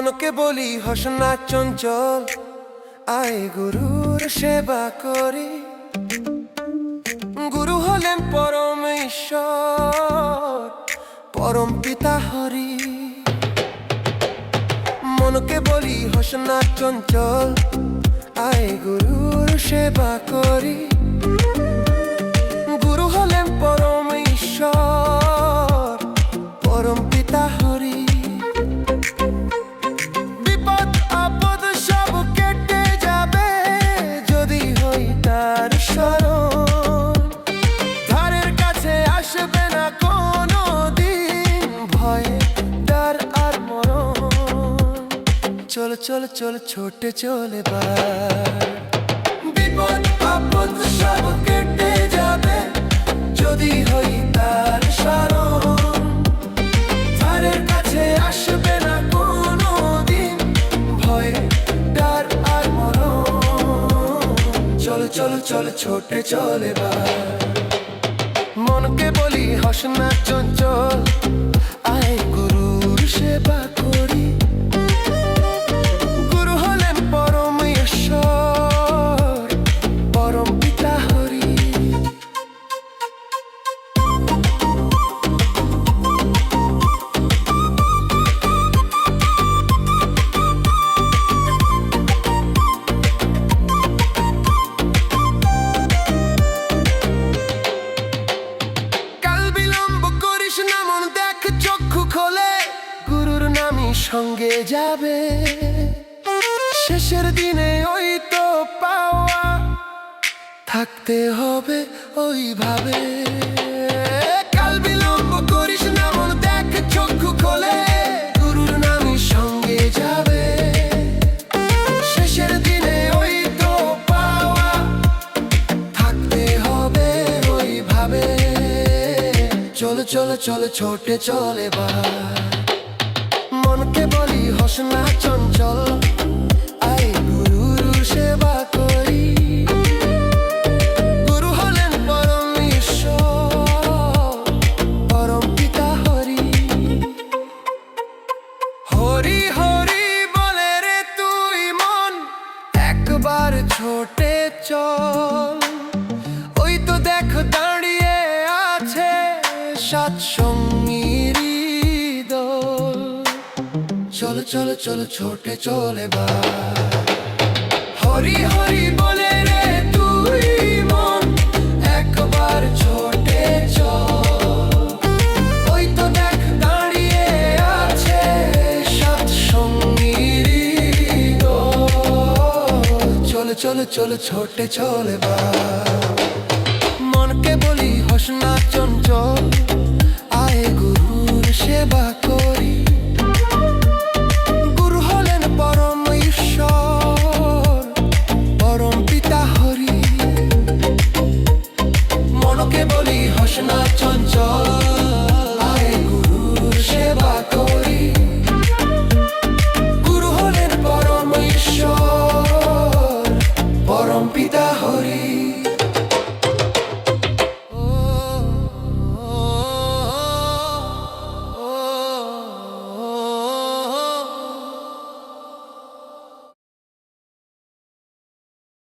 মনকে বলি হস না চঞ্চল, আয় গুরুর সেবা করি। গুরু হলেন পরম ঈশ্বর, পরম পিতা হরি। মনকে বলি হস না চঞ্চল, আয় গুরুর সেবা করি। গুরু হলেন পরম ঈশ্বর, পরম পিতা হরি। বিপদ আপদ সব কেটে যাবে যদি হই তার শরণ। ধারের কাছে আসবে না কোনো দিন ভয়, ডর আর মরণ। চল চল চল ছোটে চল এবার, বিপদ আপদ সব কেটে যাবে যদি হই তার শরণ। ধারের কাছে আসবে না কোনো দিন ভয়, ডর আর মরণ। চল চল চল ছোটে চল এবার। মনকে বলি হস না চঞ্চল, আয় গুরুর সেবা করি। গুরু হলেন পরম ঈশ্বর, পরম পিতা হরি। কাল বিলম্ব করিস না মন, দেখ চক্ষু খোলে গুরুর নামই সঙ্গে যাবে। শেষের দিনে ওই তো পাওয়া, থাকতে হবে ওইভাবে। কাল বিলম্ব করিস না মন, দেখ চক্ষু খোলে গুরুর নামই সঙ্গে যাবে। শেষের দিনে ওই তো পাওয়া, থাকতে হবে ওইভাবে। চল চল চল ছোটে চল এবার। মনকে বলি হস না চঞ্চল, আয় গুরুর সেবা করি। গুরু হলেন পরম ঈশ্বর, পরম পিতা হরি। হরি হরি বলে রে তুই মন, একবার ছোটে চল। ওই তো দেখ দাঁড়িয়ে আছে সাত সঙ্গীর দল। চল চল চল ছোটে চল এবার। হরি হরি বলে রে তুই মন, একবার ছোটে চল। ওই তো দেখ দাঁড়িয়ে আছে সাত সঙ্গীর দল। চল চল চল ছোটে চল এবার। মনকে বলি হস না চঞ্চল, আয় গুরুর সেবা